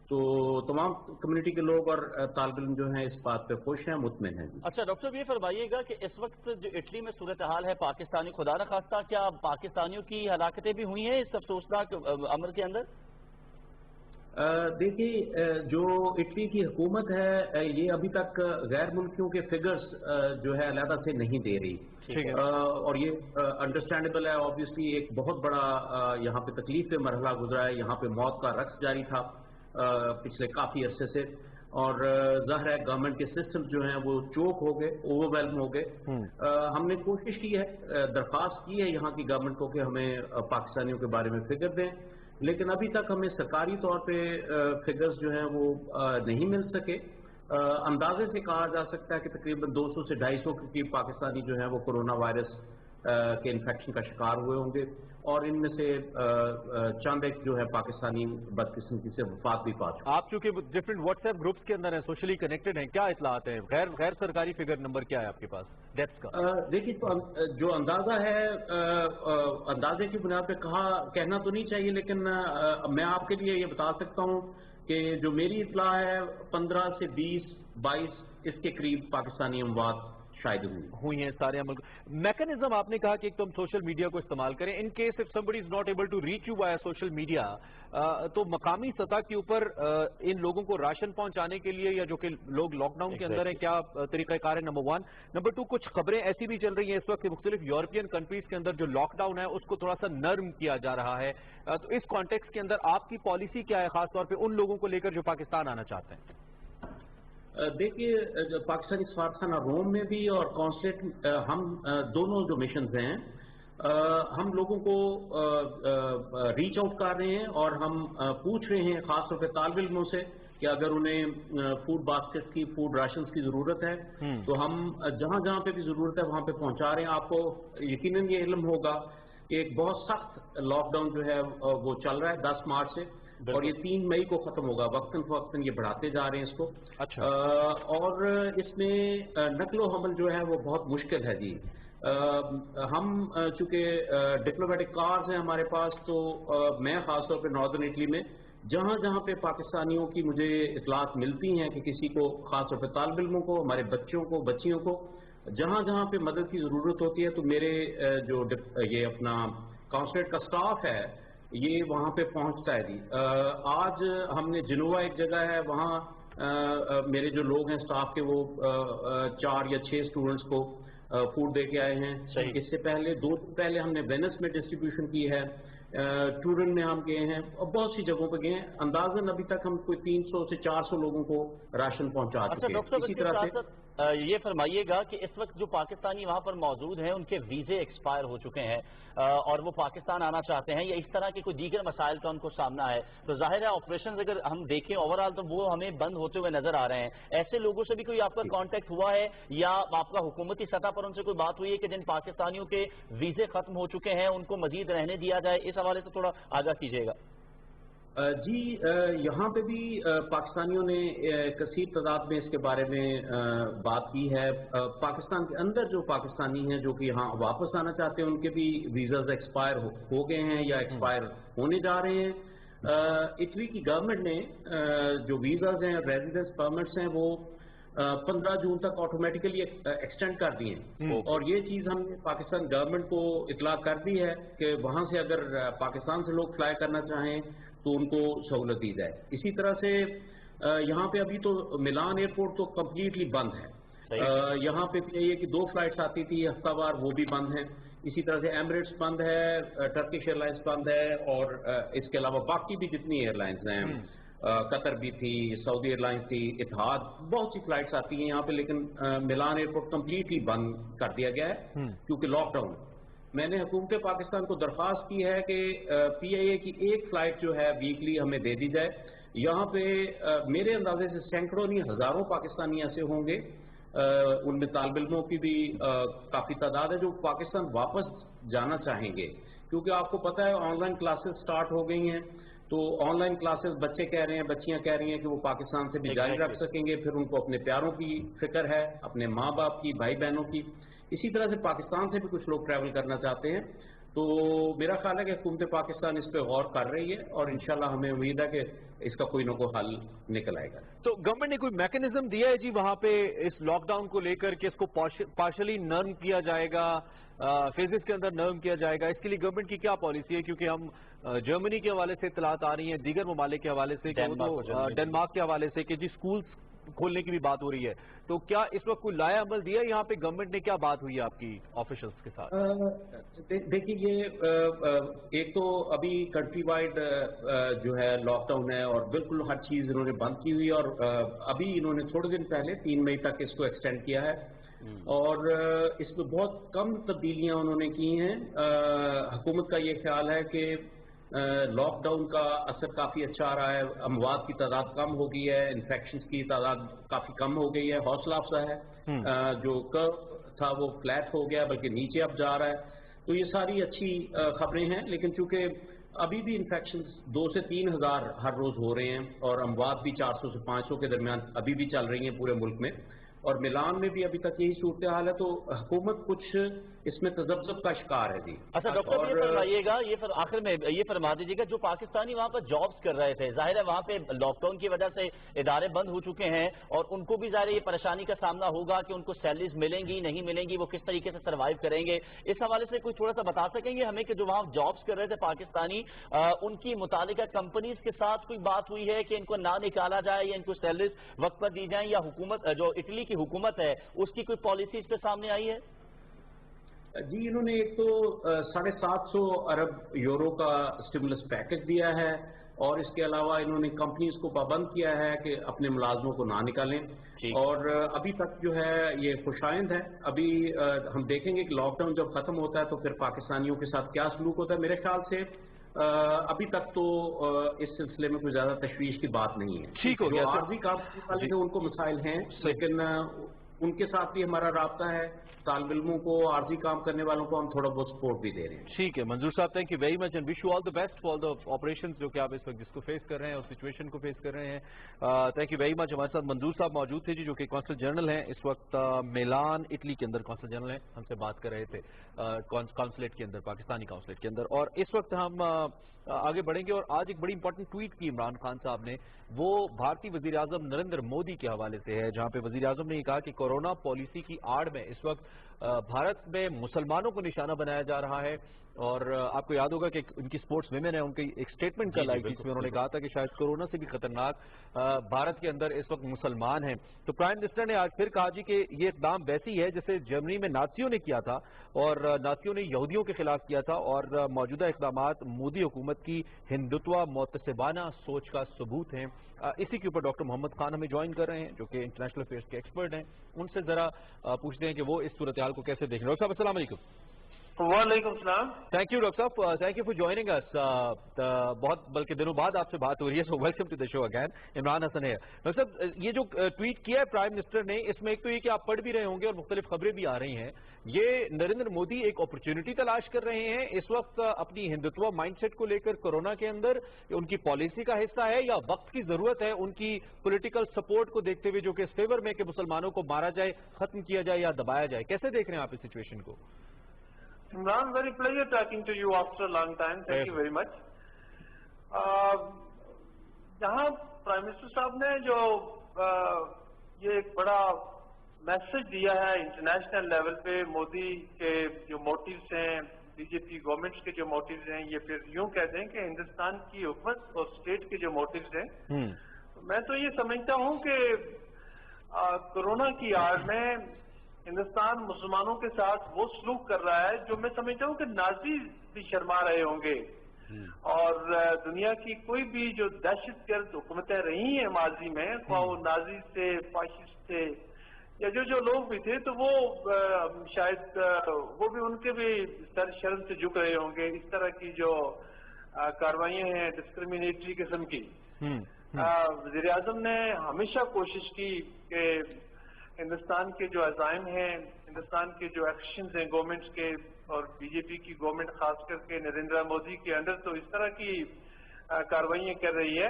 तो तमाम कम्युनिटी के लोग और तालिब इल्म जो हैं इस बात पे खुश हैं, मुतमिन हैं। अच्छा डॉक्टर, ये फरमाइएगा कि इस वक्त जो इटली में सूरत हाल है पाकिस्तानी, खुदा न खास्ता क्या पाकिस्तानियों की हलाकतें भी हुई हैं इस अफसोसनाक अमर के अंदर? देखिए, जो इटली की हुकूमत है ये अभी तक गैर मुल्कियों के फिगर्स जो है अलहदा से नहीं दे रही, और ये अंडरस्टैंडेबल है। ऑब्वियसली एक बहुत बड़ा यहाँ पे तकलीफ पे मरहला गुजरा है, यहाँ पे मौत का रक्स जारी था पिछले काफी अरसे से, और ज़ाहिर है गवर्नमेंट के सिस्टम जो हैं वो चोक हो गए, ओवरवेल्म हो गए। हमने कोशिश की है, दरख्वास्त की है यहाँ की गवर्नमेंट को कि हमें पाकिस्तानियों के बारे में फिगर दें, लेकिन अभी तक हमें सरकारी तौर पे फिगर्स जो हैं वो नहीं मिल सके। अंदाजे से कहा जा सकता है कि तकरीबन 200 से 250 के करीब पाकिस्तानी जो हैं वो कोरोना वायरस के इन्फेक्शन का शिकार हुए होंगे, और इनमें से चंद एक जो है पाकिस्तानी बदकिस्मती से वफात भी पा चुके। आप चूंकि डिफरेंट व्हाट्सएप ग्रुप्स के अंदर हैं, सोशली कनेक्टेड हैं, क्या इतलात हैं? गैर सरकारी फिगर नंबर क्या है आपके पास डेथ्स का? देखिए, तो जो अंदाजा है, अंदाजे की बुनियाद पे कहना तो नहीं चाहिए, लेकिन मैं आपके लिए ये बता सकता हूँ कि जो मेरी इतला है 15 से 20-22 इसके करीब पाकिस्तानी अमवात शायद हुई हैं सारे अमल। मैकेनिज्म आपने कहा कि एक तो हम सोशल मीडिया को इस्तेमाल करें, in case if somebody is not able to reach you by social media, तो मकामी सतह के ऊपर इन लोगों को राशन पहुंचाने के लिए, या जो कि लोग लॉकडाउन के अंदर है, क्या तरीकाकार है? नंबर 1। नंबर 2, कुछ खबरें ऐसी भी चल रही हैं इस वक्त मुख्तलिफ यूरोपियन कंट्रीज के अंदर जो लॉकडाउन है उसको थोड़ा सा नर्म किया जा रहा है, तो इस कॉन्टेक्स्ट के अंदर आपकी पॉलिसी क्या है खासतौर पर उन लोगों को लेकर जो पाकिस्तान आना चाहते हैं? देखिए, पाकिस्तानी सफारतखाना रोम में भी और कॉन्सुलेट, हम दोनों जो मिशंस हैं हम लोगों को रीच आउट कर रहे हैं और हम पूछ रहे हैं खासतौर पे तालिब इल्मों से कि अगर उन्हें फूड बास्केट की, फूड राशन की जरूरत है तो हम जहां जहां पे भी जरूरत है वहां पे पहुंचा रहे हैं। आपको यकीनन ये इल्म होगा कि एक बहुत सख्त लॉकडाउन जो है वो चल रहा है 10 मार्च से, और ये 3 मई को खत्म होगा। वक्तन फवक्तन ये बढ़ाते जा रहे हैं इसको। अच्छा। और इसमें नकलो हमल जो है वो बहुत मुश्किल है जी। हम चूंकि डिप्लोमेटिक कार्स हैं हमारे पास, तो मैं खासतौर पे नॉर्दर्न इटली में जहां जहां पे पाकिस्तानियों की मुझे इतलात मिलती हैं कि किसी को, खासतौर पे तालिब इल्मों को, हमारे बच्चों को, बच्चियों को जहां जहां पे मदद की जरूरत होती है, तो मेरे जो ये अपना काउंसलेट का स्टाफ है ये वहां पे पहुंचता है जी। आज हमने जिनोवा एक जगह है, वहां मेरे जो लोग हैं स्टाफ के, वो 4 या 6 स्टूडेंट्स को फूड दे के आए हैं। इससे पहले 2 दिन पहले हमने वेनिस में डिस्ट्रीब्यूशन की है, टूरन में हम गए हैं और बहुत सी जगहों पे गए हैं। अंदाजन अभी तक हम कोई 300 से 400 लोगों को राशन पहुंचा चुके हैं। इसी तरह से ये फरमाइएगा कि इस वक्त जो पाकिस्तानी वहां पर मौजूद हैं उनके वीजे एक्सपायर हो चुके हैं और वो पाकिस्तान आना चाहते हैं, या इस तरह के कोई दीगर मसाइल का उनको सामना है, तो जाहिर है ऑपरेशन अगर हम देखें ओवरऑल तो वो हमें बंद होते हुए नजर आ रहे हैं। ऐसे लोगों से भी कोई आपका कांटेक्ट हुआ है या आपका हुकूमती सतह पर उनसे कोई बात हुई है कि जिन पाकिस्तानियों के वीजे खत्म हो चुके हैं उनको मजीद रहने दिया जाए? इस हवाले से थोड़ा आगाह कीजिएगा। जी, यहाँ पे भी पाकिस्तानियों ने कसीर तादाद में इसके बारे में बात की है। पाकिस्तान के अंदर जो पाकिस्तानी हैं जो कि यहाँ वापस आना चाहते हैं उनके भी वीज़ाज एक्सपायर हो गए हैं या एक्सपायर होने जा रहे हैं। इटली की गवर्नमेंट ने जो वीज़ाज हैं, रेजिडेंस परमिट्स हैं, वो 15 जून तक ऑटोमेटिकली एक्सटेंड कर दिए हैं। और ये चीज हमने पाकिस्तान गवर्नमेंट को इतला कर दी है कि वहां से अगर पाकिस्तान से लोग फ्लाई करना चाहें तो उनको सहूलत दी जाए। इसी तरह से यहाँ पे अभी तो मिलान एयरपोर्ट तो कम्प्लीटली बंद है। यहाँ पे ये कि 2 फ्लाइट्स आती थी हफ्तावार, वो भी बंद हैं। इसी तरह से एमिरेट्स बंद है, टर्किश एयरलाइंस बंद है, और इसके अलावा बाकी भी जितनी एयरलाइंस हैं, कतर भी थी, सऊदी एयरलाइंस थी, इत्तेहाद, बहुत सी फ्लाइट्स आती हैं यहाँ पे, लेकिन मिलान एयरपोर्ट कम्प्लीटली बंद कर दिया गया है क्योंकि लॉकडाउन। मैंने हुकूमत पाकिस्तान को दरख्वास्त की है कि PIA की एक फ्लाइट जो है वीकली हमें दे दी जाए। यहाँ पे मेरे अंदाजे से सैकड़ों नहीं हजारों पाकिस्तानी ऐसे होंगे, उनमें तालिब इल्मों की भी काफी तादाद है जो पाकिस्तान वापस जाना चाहेंगे, क्योंकि आपको पता है ऑनलाइन क्लासेस स्टार्ट हो गई हैं। तो ऑनलाइन क्लासेस बच्चे कह रहे हैं, बच्चियां कह रही हैं कि वो पाकिस्तान से भी जारी रख सकेंगे। फिर उनको अपने प्यारों की फिक्र है, अपने माँ बाप की, भाई बहनों की। इसी तरह से पाकिस्तान से भी कुछ लोग ट्रैवल करना चाहते हैं। तो मेरा ख्याल है कि हुकूमत पाकिस्तान इस पे गौर कर रही है और इंशाल्लाह हमें उम्मीद है कि इसका कोई ना कोई हल निकल आएगा। तो गवर्नमेंट ने कोई मैकेनिज्म दिया है जी वहां पे इस लॉकडाउन को लेकर के इसको पार्शली नर्म किया जाएगा, फेजेस के अंदर नर्म किया जाएगा? इसके लिए गवर्नमेंट की क्या पॉलिसी है? क्योंकि हम जर्मनी के हवाले से इत्तलात आ रही हैं, दीगर ममालिक के हवाले से, डेनमार्क के हवाले से कि जी स्कूल खोलने की भी बात हो रही है। तो क्या इस वक्त कोई लाया अमल दिया यहाँ पे गवर्नमेंट ने? क्या बात हुई है आपकी ऑफिशियल्स के साथ? देखिए, ये एक तो अभी कंट्री वाइड जो है लॉकडाउन है और बिल्कुल हर चीज इन्होंने बंद की हुई है, और अभी इन्होंने थोड़े दिन पहले 3 मई तक इसको एक्सटेंड किया है और इसमें बहुत कम तब्दीलियां उन्होंने की हैं। हुकूमत का ये ख्याल है कि लॉकडाउन का असर काफी अच्छा आ रहा है, अमवात की तादाद कम हो गई है, इन्फेक्शन की तादाद काफी कम हो गई है, हौसला अफजा है। जो कर्व था वो फ्लैट हो गया, बल्कि नीचे अब जा रहा है। तो ये सारी अच्छी खबरें हैं, लेकिन चूंकि अभी भी इन्फेक्शन 2 से 3 हज़ार हर रोज हो रहे हैं और अमवात भी 400 से 500 के दरमियान अभी भी चल रही हैं पूरे मुल्क में, और मिलान में भी अभी तक यही सूरत हाल है। तो हुकूमत कुछ इसमें तजब्जुब का शिकार है जी। अच्छा डॉक्टर, ये फरमाइएगा, आखिर में ये फरमा दीजिएगा, जो पाकिस्तानी वहाँ पर जॉब्स कर रहे थे, जाहिर है वहाँ पे लॉकडाउन की वजह से इदारे बंद हो चुके हैं और उनको भी जाहिर है ये परेशानी का सामना होगा कि उनको सैलरीज मिलेंगी नहीं मिलेंगी, वो किस तरीके से सर्वाइव करेंगे। इस हवाले से कुछ थोड़ा सा बता सकेंगे हमें कि जो वहाँ जॉब्स कर रहे थे पाकिस्तानी, उनकी मुतालिका कंपनीज के साथ कोई बात हुई है कि इनको ना निकाला जाए या इनको सैलरीज वक्त पर दी जाए, या हुकूमत जो इटली की हुकूमत है उसकी कोई पॉलिसी इस पे सामने आई है? जी, इन्होंने एक तो 750 अरब यूरो का स्टिमुलस पैकेज दिया है और इसके अलावा इन्होंने कंपनीज को पाबंद किया है कि अपने मुलाजमों को ना निकालें। और अभी तक जो है ये खुशाइंद है। अभी हम देखेंगे कि लॉकडाउन जब खत्म होता है तो फिर पाकिस्तानियों के साथ क्या सलूक होता है। मेरे ख्याल से अभी तक तो इस सिलसिले में कोई ज्यादा तशवीश की बात नहीं है। ठीक हो गया। आर्जी काम वाले जो उनको मसाइल हैं, लेकिन उनके साथ भी हमारा राब्ता है। तालिब इल्मों को, आर्जी काम करने वालों को हम थोड़ा बहुत सपोर्ट भी दे रहे हैं। ठीक है मंजूर साहब, thank you very much and wish you all the best for the operations जो कि आप इस वक्त जिसको फेस कर रहे हैं और सिचुएशन को फेस कर रहे हैं। Thank you very much. हमारे साथ मंजूर साहब मौजूद थे जी, जो कि कौंसल जनरल हैं इस वक्त मिलान इटली के अंदर कौंसल जनरल हैं, हमसे बात कर रहे थे कॉन्सुलेट के अंदर, पाकिस्तानी कॉन्सुलेट के अंदर। और इस वक्त हम आगे बढ़ेंगे और आज एक बड़ी इंपॉर्टेंट ट्वीट की इमरान खान साहब ने, वो भारतीय वजीर आजम नरेंद्र मोदी के हवाले से है, जहां पे वजीर आजम ने कहा कि कोरोना पॉलिसी की आड़ में इस वक्त भारत में मुसलमानों को निशाना बनाया जा रहा है। और आपको याद होगा कि उनकी स्पोर्ट्स विमेन है, उनकी एक स्टेटमेंट कल आई जिसमें उन्होंने कहा था कि शायद कोरोना से भी खतरनाक भारत के अंदर इस वक्त मुसलमान हैं। तो प्राइम मिनिस्टर ने आज फिर कहा जी कि ये इकदाम वैसी है जैसे जर्मनी में नाजियों ने किया था और नाजियों ने यहूदियों के खिलाफ किया था, और मौजूदा इकदामात मोदी हुकूमत की हिंदुत्व मुतसिबाना सोच का सबूत हैं। इसी के ऊपर डॉक्टर मोहम्मद खान हमें ज्वाइन कर रहे हैं, जो कि इंटरनेशनल अफेयर्स के एक्सपर्ट हैं। उनसे जरा पूछते हैं कि वो इस सूरत हाल को कैसे देख रहे हैं। डॉक्टर साहब अस्सलाम वालेकुम। वालेकुम सलाम। थैंक यू डॉक्टर साहब, thank you for joining us. बहुत बल्कि दिनों बाद आपसे बात हो रही है, so welcome to the show again. Imran Hasan है। डॉक्टर साहब, ये जो ट्वीट किया है प्राइम मिनिस्टर ने, इसमें एक तो ये कि आप पढ़ भी रहे होंगे और मुख्तलिफ खबरें भी आ रही हैं, ये नरेंद्र मोदी एक अपॉर्चुनिटी तलाश कर रहे हैं इस वक्त अपनी हिंदुत्व माइंडसेट को लेकर कोरोना के अंदर, उनकी पॉलिसी का हिस्सा है या वक्त की जरूरत है उनकी पॉलिटिकल सपोर्ट को देखते हुए, जो कि इस फेवर में कि मुसलमानों को मारा जाए, खत्म किया जाए या दबाया जाए? कैसे देख रहे हैं आप इस सिचुएशन को? Imran, very pleasure talking to you after a long time. Thank you very much. जहाँ प्राइम मिनिस्टर साहब ने जो یہ ایک بڑا میسج دیا ہے انٹرنیشنل لیول پہ. مودی کے جو موٹیوز ہیں, بی جے پی گورنمنٹ کے جو موٹیوز ہیں, یہ پھر یوں کہتے ہیں کہ ہندوستان کی حکومت اور اسٹیٹ کے جو موٹیوز ہیں. میں تو یہ سمجھتا ہوں کہ کورونا کی آڑ میں ہندوستان مسلمانوں کے ساتھ وہ سلوک کر رہا ہے جو میں سمجھتا ہوں کہ نازی بھی شرما رہے ہوں گے. اور دنیا کی کوئی بھی جو دہشت گرد حکومتیں رہی ہیں ماضی میں, خواہ وہ نازی تھے, فاشسٹ تھے, یا جو لوگ بھی تھے, تو وہ شاید وہ بھی ان کے بھی سر شرم سے جھک رہے ہوں گے اس طرح کی جو کاروائیاں ہیں ڈسکریمنیٹری قسم کی. وزیر اعظم نے ہمیشہ کوشش کی کہ ہندوستان کے جو عزائم ہیں, ہندوستان کے جو ایکشنز ہیں گورنمنٹس کے, اور بی جے پی کی گورنمنٹ خاص کر کے نریندر مودی کے انڈر تو اس طرح کی کاروائیاں کر رہی ہے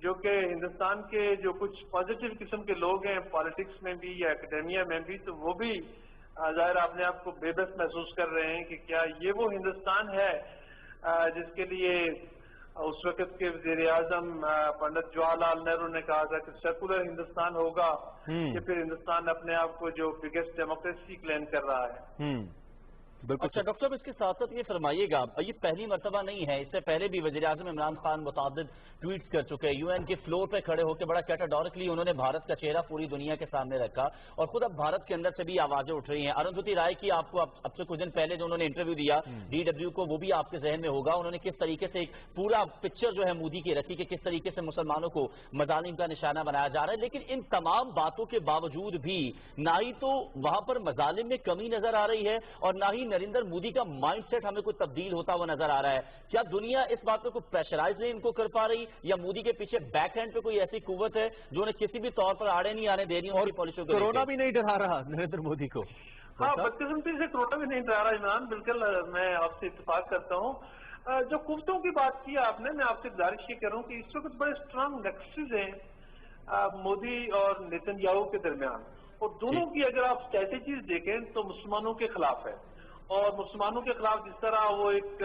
جو کہ ہندوستان کے جو کچھ پازیٹیو قسم کے لوگ ہیں پالیٹکس میں بھی یا اکیڈیمیا میں بھی, تو وہ بھی ظاہر اپنے آپ کو بے بس محسوس کر رہے ہیں کہ کیا یہ وہ ہندوستان ہے جس کے لیے اس وقت کے وزیر اعظم پنڈت جواہر لال نہرو نے کہا تھا کہ سیکولر ہندوستان ہوگا, کہ پھر ہندوستان اپنے آپ کو جو بگیسٹ ڈیموکریسی کلیم کر رہا ہے. اچھا ڈاکٹر صاحب, اس کے ساتھ ساتھ یہ فرمائیے گا, یہ پہلی مرتبہ نہیں ہے, اس سے پہلے بھی وزیر اعظم عمران خان متعدد ٹویٹس کر چکے. یو این کے فلور پہ کھڑے ہو کے بڑا کیٹاڈورکلی انہوں نے بھارت کا چہرہ پوری دنیا کے سامنے رکھا, اور خود اب بھارت کے اندر سے بھی آوازیں اٹھ رہی ہیں. ارندھتی رائے کی آپ کو اب سے کچھ دن پہلے جو انہوں نے انٹرویو دیا ڈی ڈبلیو کو, وہ بھی آپ کے ذہن میں ہوگا. انہوں نے کس طریقے سے ایک پورا پکچر جو ہے مودی کی رکھی کہ کس طریقے سے مسلمانوں کو مظالم کا نشانہ بنایا جا رہا ہے. لیکن ان تمام باتوں کے باوجود بھی نہ ہی تو وہاں پر مظالم میں کمی نظر آ رہی ہے, اور نہ ہی نریندر مودی کا مائنڈ سیٹ ہمیں کوئی تبدیل ہوتا ہوا نظر آ رہا ہے. کیا دنیا اس بات پہ کوئی پریشرائز نہیں ان کو کر پا رہی, یا مودی کے پیچھے بیک ہینڈ پہ کوئی ایسی قوت ہے جو انہیں کسی بھی طور پر آڑے نہیں آنے دے رہی, اور پالیسیوں کو کورونا بھی نہیں ڈرا رہا نریندر مودی کو. ہاں, بدقسمتی سے کورونا بھی نہیں ڈرا رہا عمران, بالکل میں آپ سے اتفاق کرتا ہوں. جو قوتوں کی بات کی آپ نے, میں آپ سے گزارش یہ کروں کہ اس وقت بڑے اسٹرانگ نیکسسز ہیں مودی اور نیتن یاہو کے درمیان, اور دونوں کی اگر آپ اسٹریٹجیز دیکھیں تو مسلمانوں کے خلاف ہے. اور مسلمانوں کے خلاف جس طرح وہ ایک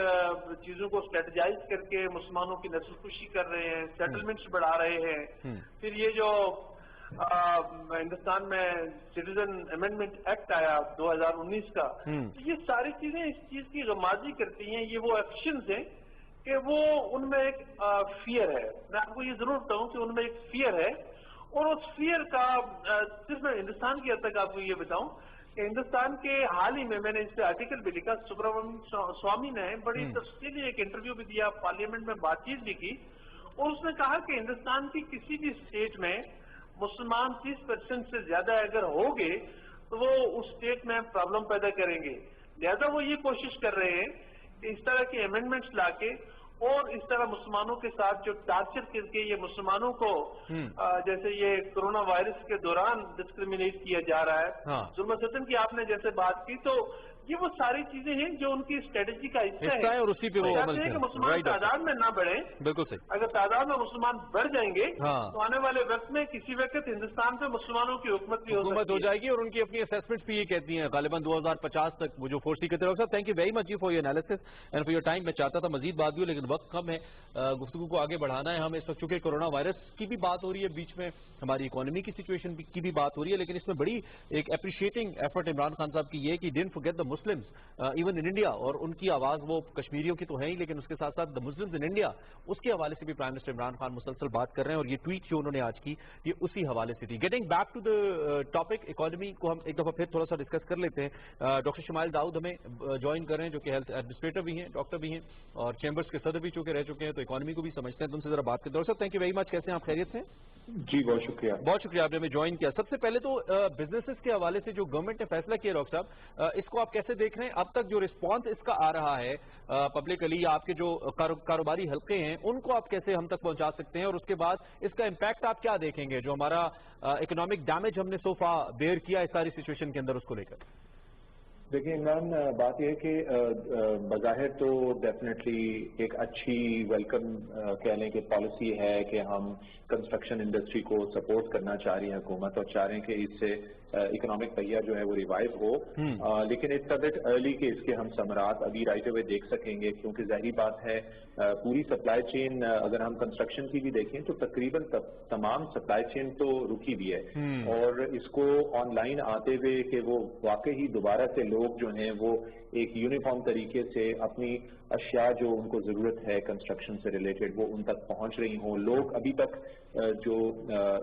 چیزوں کو اسٹریٹجائز کر کے مسلمانوں کی نسل کشی کر رہے ہیں, سیٹلمنٹس بڑھا رہے ہیں, پھر یہ جو ہندوستان میں سٹیزن امینڈمنٹ ایکٹ آیا 2019 کا, یہ ساری چیزیں اس چیز کی غمازی کرتی ہیں. یہ وہ ایکشنز ہیں کہ وہ ان میں ایک فیئر ہے. میں آپ کو یہ ضرور بتاؤں کہ ان میں ایک فیئر ہے, اور اس فیئر کا صرف میں ہندوستان کی حد تک آپ کو یہ بتاؤں کہ ہندوستان کے حال ہی میں نے اس پہ آرٹیکل بھی لکھا, سبرامنیم سوامی نے بڑی تفصیلی ایک انٹرویو بھی دیا, پارلیمنٹ میں بات چیت بھی کی, اور اس نے کہا کہ ہندوستان کی کسی بھی اسٹیٹ میں مسلمان 30% سے زیادہ اگر ہوگے تو وہ اس اسٹیٹ میں پرابلم پیدا کریں گے. لہذا وہ یہ کوشش کر رہے ہیں کہ اس طرح کے امینڈمنٹس لا کے, اور اس طرح مسلمانوں کے ساتھ جو ٹارچر کر کے یہ مسلمانوں کو جیسے یہ کورونا وائرس کے دوران ڈسکریمنیٹ کیا جا رہا ہے, ظلم ستم کی آپ نے جیسے بات کی, تو یہ وہ ساری چیزیں ہیں جو ان کی اسٹریٹجی کا حصہ ہے, اور اسی پہ وہ عمل کہ مسلمان تعداد میں نہ بڑھیں. بالکل صحیح. اگر تعداد میں مسلمان بڑھ جائیں گے تو آنے والے وقت میں کسی وقت ہندوستان پہ مسلمانوں کی حکومت بھی ہو جائے گی, اور ان کی اپنی اسیسمنٹس بھی یہ کہتی ہیں غالباً 2050 تک وہ جو فورسی کی طرف سے. Thank you very much for your analysis and for your time. میں چاہتا تھا مزید بات بھی ہو, لیکن وقت کم ہے, گفتگو کو آگے بڑھانا ہے ہم اس وقت, چونکہ کورونا وائرس کی بھی بات ہو رہی ہے, بیچ میں ہماری اکانومی کی سچویشن کی بھی بات ہو رہی ہے, لیکن اس میں بڑی ایک اپریشیٹنگ ایفرٹ عمران خان صاحب کی یہ کہ didn't forget the Muslims even in India, اور ان کی آواز وہ کشمیریوں کی تو ہے ہی, لیکن اس کے ساتھ ساتھ دا مسلمز ان انڈیا, اس کے حوالے سے بھی پرائم منسٹر عمران خان مسلسل بات کر رہے ہیں, اور یہ ٹویٹ جو انہوں نے آج کی یہ اسی حوالے سے تھی. Getting back to the topic economy کو ہم ایک دفعہ پھر تھوڑا سا ڈسکس کر لیتے ہیں. ڈاکٹر شمائل داؤد ہمیں جوائن کر رہے ہیں جو کہ ہیلتھ ایڈمنسٹریٹر بھی ہیں, ڈاکٹر بھی ہیں, اور چیمبرز کے صدر بھی چونکہ رہ چکے ہیں, تو اکانومی کو بھی سمجھتے ہیں. تم سے ذرا بات کرتے ہیں. Sir thank you very much, کیسے ہیں آپ, خیریت سے؟ جی بہت شکریہ. بہت شکریہ آپ نے ہمیں جوائن کیا. سب سے پہلے تو بزنسز کے حوالے سے جو گورنمنٹ نے فیصلہ کیا ڈاکٹر صاحب, اس کو آپ کیسے دیکھ رہے ہیں؟ اب تک جو رسپانس اس کا آ رہا ہے پبلکلی, آپ کے جو کاروباری حلقے ہیں ان کو آپ کیسے ہم تک پہنچا سکتے ہیں, اور اس کے بعد اس کا امپیکٹ آپ کیا دیکھیں گے جو ہمارا اکنامک ڈیمیج ہم نے سوفا بیئر کیا اس ساری سچویشن کے اندر, اس کو لے کر؟ دیکھیں عمران, بات یہ ہے کہ بظاہر تو ڈیفینیٹلی ایک اچھی ویلکم کہہ لیں کہ پالیسی ہے کہ ہم کنسٹرکشن انڈسٹری کو سپورٹ کرنا چاہ رہی ہے حکومت, اور چاہ رہے ہیں کہ اس سے इकोनॉमिक पहिया जो है वो रिवाइव हो, लेकिन इट्स अ बिट अर्ली कि इसके हम समरात अभी राइट अवे देख सकेंगे, क्योंकि जाहिर बात है पूरी सप्लाई चेन अगर हम कंस्ट्रक्शन की भी देखें तो तकरीबन तमाम सप्लाई चेन तो रुकी हुई है, और इसको ऑनलाइन आते हुए कि वो वाकई ही दोबारा से लोग जो हैं वो एक यूनिफॉर्म तरीके से अपनी अशिया जो उनको ज़रूरत है कंस्ट्रक्शन से रिलेटेड वो उन तक पहुंच रही हों। लोग अभी तक जो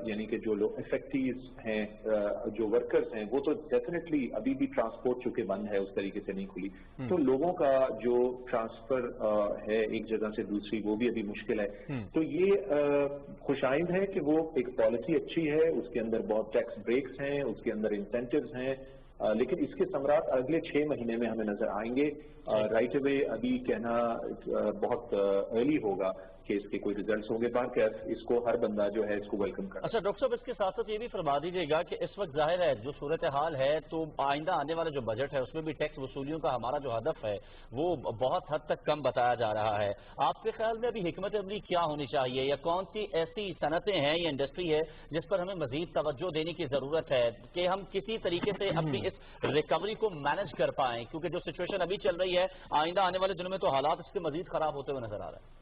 यानी कि जो लोग इफेक्टिव हैं, जो वर्कर्स हैं, वो तो डेफिनेटली अभी भी ट्रांसपोर्ट चूंकि बंद है उस तरीके से नहीं खुली, तो लोगों का जो ट्रांसफर है एक जगह से दूसरी वो भी अभी मुश्किल है। तो ये खुशाइंद है कि वो एक पॉलिसी अच्छी है, उसके अंदर बहुत टैक्स ब्रेक्स हैं, उसके अंदर इंसेंटिव्स हैं, लेकिन इसके समरात अगले 6 महीने में हमें नजर आएंगे। राइट अवे अभी कहना बहुत अर्ली होगा कि इसके कोई रिजल्ट्स होंगे। बाहर इसको हर बंदा जो है इसको वेलकम करता है। अच्छा डॉक्टर साहब, इसके साथ साथ ये भी फरमा दीजिएगा कि इस वक्त जाहिर है जो सूरत हाल है, तो आइंदा आने वाला जो बजट है उसमें भी टैक्स वसूलियों का हमारा जो हदफ है वो बहुत हद तक कम बताया जा रहा है। आपके ख्याल में अभी हिकमत अमली क्या होनी चाहिए, या कौन सी ऐसी सनतें हैं या इंडस्ट्री है जिस पर हमें मजीद तवज्जो देने की जरूरत है कि हम किसी तरीके से अपनी इस रिकवरी को मैनेज कर पाएं, क्योंकि जो सिचुएशन अभी चल रही है आइंदा आने वाले दिनों में तो हालात इसके मजीद खराब होते हुए नजर आ रहा है।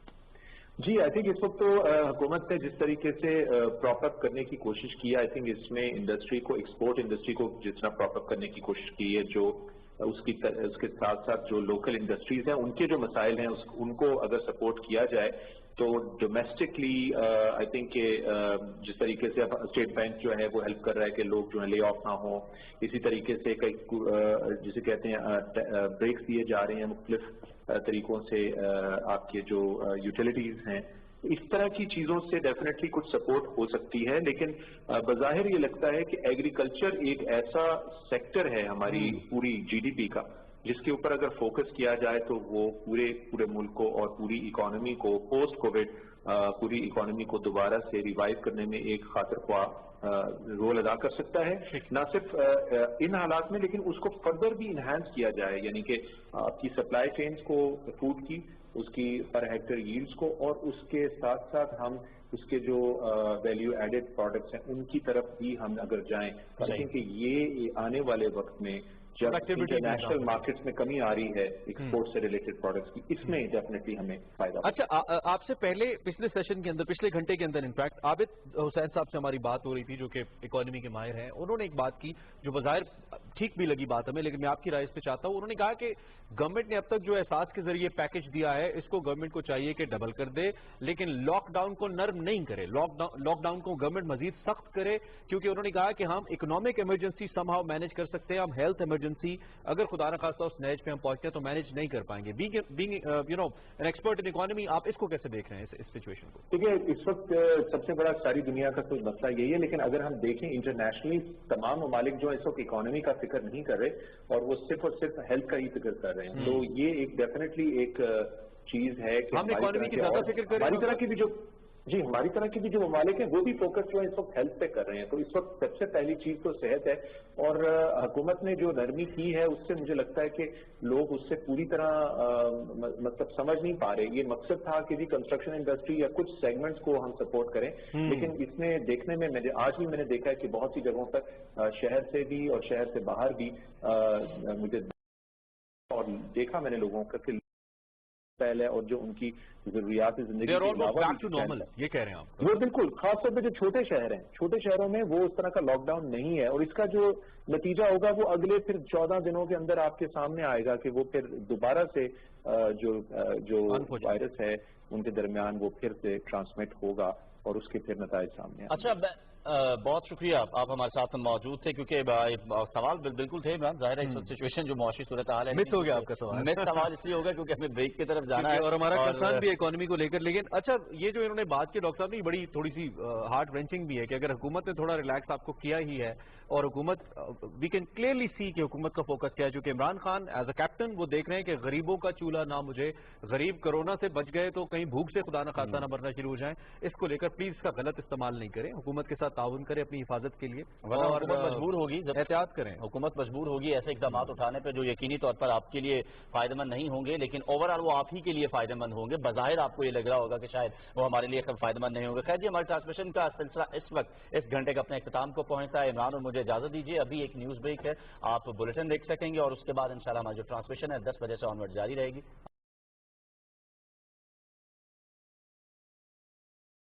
जी, आई थिंक इस वक्त तो हुकूमत ने जिस तरीके से प्रॉप अप करने की कोशिश की, आई थिंक इसमें इंडस्ट्री को, एक्सपोर्ट इंडस्ट्री को जितना प्रॉप अप करने की कोशिश की है, जो उसके साथ साथ जो लोकल इंडस्ट्रीज हैं उनके जो मसाइल हैं उनको अगर सपोर्ट किया जाए तो डोमेस्टिकली आई थिंक के जिस तरीके से अब स्टेट बैंक जो है वो हेल्प कर रहा है कि लोग जो है ले ऑफ ना हो, इसी तरीके से कई जिसे कहते हैं ब्रेक्स दिए जा रहे हैं मुख्तलिफ तरीकों से आपके जो यूटिलिटीज हैं, इस तरह की चीजों से डेफिनेटली कुछ सपोर्ट हो सकती है। लेकिन बज़ाहिर ये लगता है कि एग्रीकल्चर एक ऐसा सेक्टर है हमारी पूरी जीडीपी का जिसके ऊपर अगर फोकस किया जाए तो वो पूरे मुल्क को और पूरी इकोनॉमी को पोस्ट कोविड पूरी इकोनॉमी को दोबारा से रिवाइव करने में एक खातिर ख्वाह रोल अदा कर सकता है। न सिर्फ इन हालात में, लेकिन उसको फर्दर भी इन्हांस किया जाए, यानी कि आपकी सप्लाई चेन्स को, फूड की, उसकी पर हेक्टर यील्ड्स को, और उसके साथ साथ हम उसके जो वैल्यू एडेड प्रोडक्ट्स हैं उनकी तरफ भी हम अगर जाएं, क्योंकि ये आने वाले वक्त में जब इंटरनेशनल मार्केट्स में कमी आ रही है एक्सपोर्ट से रिलेटेड प्रोडक्ट्स की, इसमें डेफिनेटली हमें फायदा। अच्छा, आपसे पहले पिछले सेशन के अंदर, पिछले घंटे के अंदर इनफैक्ट आबिद हुसैन साहब से हमारी बात हो रही थी जो कि इकोनॉमी के माहिर हैं। उन्होंने एक बात की जो बज़ाहिर ठीक भी लगी बात हमें, लेकिन मैं आपकी राय इस पे चाहता हूं। उन्होंने कहा कि गवर्नमेंट ने अब तक जो एहसास के जरिए पैकेज दिया है इसको गवर्नमेंट को चाहिए कि डबल कर दे, लेकिन लॉकडाउन को नर्म नहीं करे, लॉकडाउन को गवर्नमेंट मजीद सख्त करे, क्योंकि उन्होंने कहा कि हम इकोनॉमिक इमरजेंसी समहाउ मैनेज कर सकते हैं, हम हेल्थ इमरजेंसी अगर खुदा न खास्ता उस नैज पे हम पहुंचते हैं तो मैनेज नहीं कर पाएंगे। Being you know an expert in economy, आप इसको कैसे देख रहे हैं इस सिचुएशन को? देखिए, इस वक्त सबसे बड़ा सारी दुनिया का तो मसला यही है, लेकिन अगर हम देखें इंटरनेशनली तमाम ममालिक जो इस वक्त इकोनॉमी का फिक्र नहीं कर रहे और वो सिर्फ और सिर्फ हेल्थ का ही फिक्र कर रहे हैं, तो ये एक डेफिनेटली एक चीज है कि हम इकोनॉमी की ज्यादा फिक्र करें, हमारी तरह की भी जो हमारी तरह की भी जो ममालिक हैं वो भी फोकस जो है इस वक्त हेल्थ पे कर रहे हैं। तो इस वक्त सबसे पहली चीज तो सेहत है, और हुकूमत ने जो नरमी की है उससे मुझे लगता है कि लोग उससे पूरी तरह मतलब समझ नहीं पा रहे। ये मकसद था कि जी कंस्ट्रक्शन इंडस्ट्री या कुछ सेगमेंट्स को हम सपोर्ट करें, लेकिन इसमें देखने में आज भी मैंने देखा है कि बहुत सी जगहों पर शहर से भी और शहर से बाहर भी मुझे और देखा मैंने लोगों का कि पहले और जो उनकी जरूरियात जिंदगी ये कह रहे हैं आप, वो बिल्कुल खासतौर पे जो छोटे शहर हैं, छोटे शहरों में वो उस तरह का लॉकडाउन नहीं है, और इसका जो नतीजा होगा वो अगले फिर 14 दिनों के अंदर आपके सामने आएगा कि वो फिर दोबारा से जो वायरस है उनके दरमियान वो फिर से ट्रांसमिट होगा और उसके फिर नतीजे सामने आएंगे। अच्छा, बहुत शुक्रिया, आप हमारे साथ मौजूद थे, क्योंकि सवाल बिल्कुल थे इमरान, जाहिर है सिचुएशन जो मौशी सूरत हाल है, मिस हो गया आपका सवाल। मिस सवाल इसलिए होगा क्योंकि हमें ब्रेक की तरफ जाना है और हमारा कंसर्न भी इकोनॉमी को लेकर। लेकिन अच्छा, ये जो इन्होंने बात की डॉक्टर साहब ने, बड़ी थोड़ी सी हार्ट रेंचिंग भी है कि अगर हुकूमत ने थोड़ा रिलैक्स आपको किया ही है, और हुकूमत, वी कैन क्लियरली सी कि हुकूमत का फोकस क्या है, क्योंकि Imran Khan as a captain वो देख रहे हैं कि गरीबों का चूल्हा बोला ना मुझे गरीब कोरोना से बच गए तो कहीं भूख से खुदा न खासा न मरना शुरू हो जाए। इसको लेकर प्लीज इसका गलत इस्तेमाल नहीं करें, हुकूमत के साथ ताउन करें अपनी हिफाजत के लिए और मजबूर होगी, जब एहतियात करें। हुकूमत मजबूर होगी ऐसे इकदाम उठाने पर जो यकीनी तौर पर आपके लिए फायदेमंद नहीं होंगे, लेकिन ओवरऑल वो आप ही के लिए फायदेमंद होंगे। बज़ाहिर आपको ये लग रहा होगा कि शायद वो हमारे लिए फायदेमंद नहीं होंगे। खैर जी, हमारे ट्रांसमिशन का सिलसिला इस वक्त इस घंटे का अपने इख्तिताम को पहुंचता है। इमरान और मुझे इजाजत दीजिए, अभी एक न्यूज ब्रेक है, आप बुलेटिन देख सकेंगे और उसके बाद इंशाल्लाह हमारी जो ट्रांसमिशन है 10 बजे से ऑनवर्ड जारी रहेगी।